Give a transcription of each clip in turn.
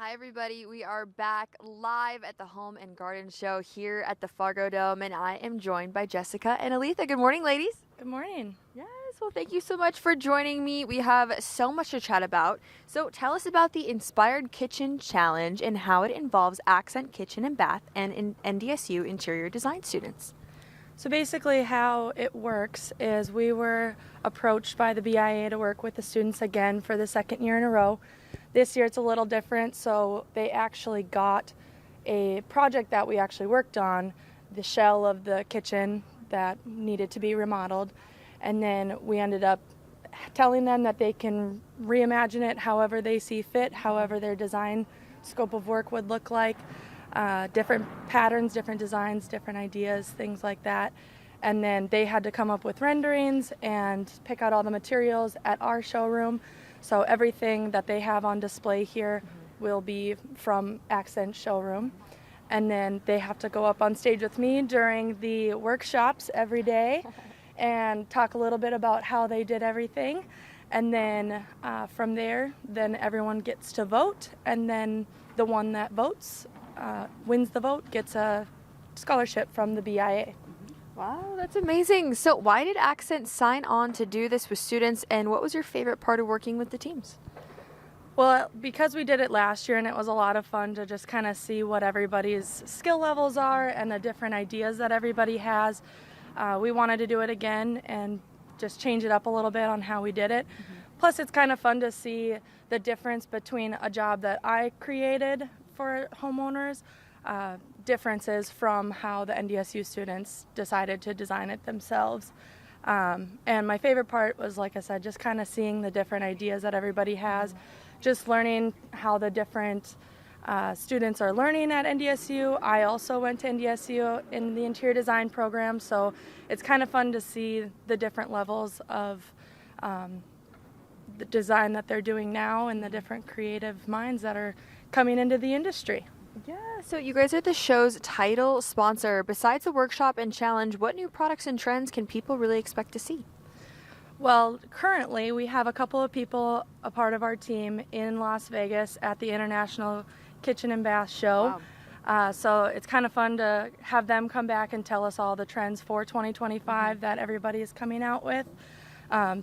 Hi, everybody. We are back live at the Home and Garden Show here at the Fargo Dome, and I am joined by Jessica and Aletha. Good morning, ladies. Good morning. Yes, well, thank you so much for joining me. We have so much to chat about. So, tell us about the Inspired Kitchen Challenge and how it involves Accent Kitchen and Bath and NDSU interior design students. So basically how it works is we were approached by the BIA to work with the students again for the second year in a row. This year it's a little different, so they actually got a project that we actually worked on, the shell of the kitchen that needed to be remodeled, and then we ended up telling them that they can reimagine it however they see fit, however their design scope of work would look like. Different patterns, different designs, different ideas, things like that. And then they had to come up with renderings and pick out all the materials at our showroom. So everything that they have on display here will be from Accent Showroom. And then they have to go up on stage with me during the workshops every day and talk a little bit about how they did everything. And then from there, then everyone gets to vote. And then the one that votes wins the vote, gets a scholarship from the BIA. Wow, that's amazing. So why did Accent sign on to do this with students, and what was your favorite part of working with the teams? Well, because we did it last year and it was a lot of fun to just kind of see what everybody's skill levels are and the different ideas that everybody has, we wanted to do it again and just change it up a little bit on how we did it. Plus, it's kind of fun to see the difference between a job that I created for homeowners, differences from how the NDSU students decided to design it themselves. And my favorite part was, like I said, just kind of seeing the different ideas that everybody has, just learning how the different students are learning at NDSU. I also went to NDSU in the interior design program, so it's kind of fun to see the different levels of the design that they're doing now and the different creative minds that are coming into the industry. Yeah, so you guys are the show's title sponsor. Besides the workshop and challenge, what new products and trends can people really expect to see? Well, currently we have a couple of people a part of our team in Las Vegas at the International Kitchen and Bath Show. Wow. So it's kind of fun to have them come back and tell us all the trends for 2025 that everybody is coming out with.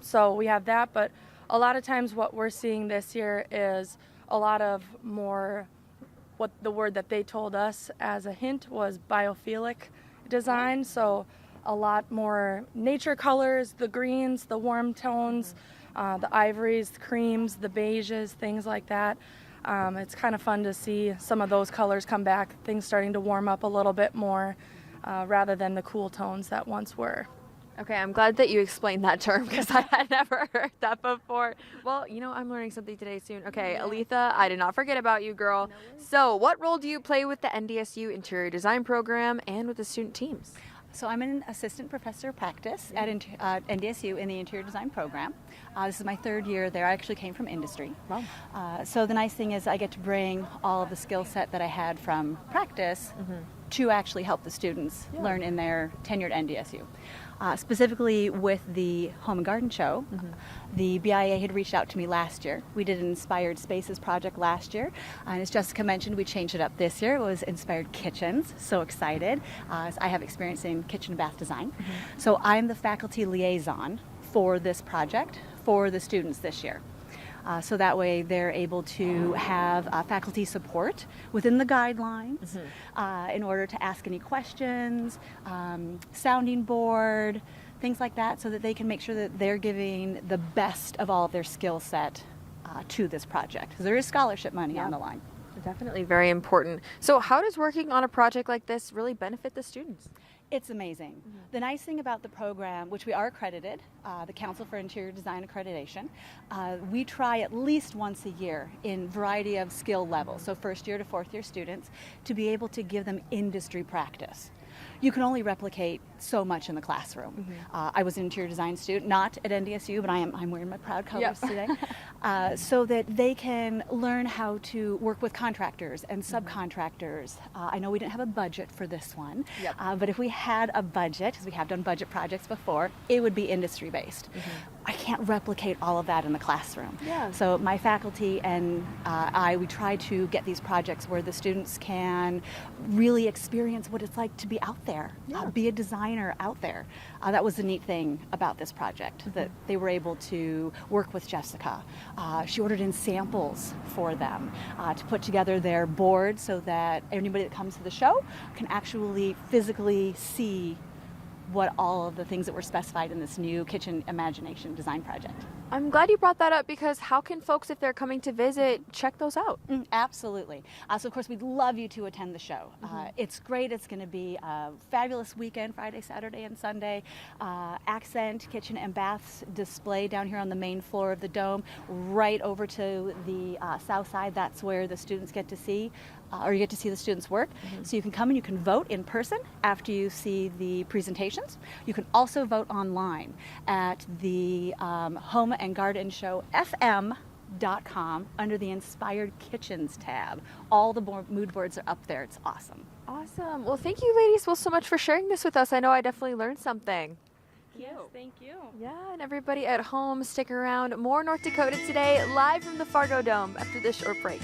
So we have that, but a lot of times what we're seeing this year is a lot of more, what the word that they told us as a hint was biophilic design. So a lot more nature colors, the greens, the warm tones, the ivories, the creams, the beiges, things like that. It's kind of fun to see some of those colors come back, things starting to warm up a little bit more rather than the cool tones that once were. Okay, I'm glad that you explained that term because I had never heard that before. Well, I'm learning something today soon. Okay, yeah. Aletha, I did not forget about you, girl. So what role do you play with the NDSU interior design program and with the student teams? So I'm an assistant professor of practice at NDSU in the interior design program. This is my third year there. I actually came from industry. Wow. So the nice thing is I get to bring all of the skill set that I had from practice to actually help the students learn in their tenured NDSU. Specifically with the Home and Garden Show, the BIA had reached out to me last year. We did an Inspired Spaces project last year, and as Jessica mentioned, we changed it up this year. It was Inspired Kitchens. So excited. I have experience in kitchen and bath design. So I'm the faculty liaison for this project for the students this year. So that way they're able to have faculty support within the guidelines in order to ask any questions, sounding board, things like that, so that they can make sure that they're giving the best of all of their skill set to this project. Because there is scholarship money on the line. Definitely very important. So how does working on a project like this really benefit the students? It's amazing. The nice thing about the program, which we are accredited, the Council for Interior Design Accreditation, we try at least once a year in variety of skill levels, so first year to fourth year students, to be able to give them industry practice. You can only replicate so much in the classroom. I was an interior design student, not at NDSU, but I'm wearing my proud colors today, so that they can learn how to work with contractors and subcontractors. I know we didn't have a budget for this one, but if we had a budget, because we have done budget projects before, it would be industry based. I can't replicate all of that in the classroom. Yeah. So my faculty and we try to get these projects where the students can really experience what it's like to be out there, be a designer out there. That was the neat thing about this project, that they were able to work with Jessica. She ordered in samples for them to put together their board so that anybody that comes to the show can actually physically see what all of the things that were specified in this new kitchen imagination design project. I'm glad you brought that up, because how can folks, if they're coming to visit, check those out? Absolutely. So of course we'd love you to attend the show. It's great. It's going to be a fabulous weekend, Friday, Saturday, and Sunday. Accent kitchen and baths display down here on the main floor of the dome, right over to the south side. That's where the students get to see, or you get to see the students work. So you can come and you can vote in person after you see the presentations. You can also vote online at the Home and Garden Show FM.com under the Inspired Kitchens tab. All the mood boards are up there. It's awesome. Awesome. Well, thank you, ladies, so much for sharing this with us. I know I definitely learned something. Yes, thank you. Yeah, and everybody at home, stick around. More North Dakota Today, live from the Fargo Dome after this short break.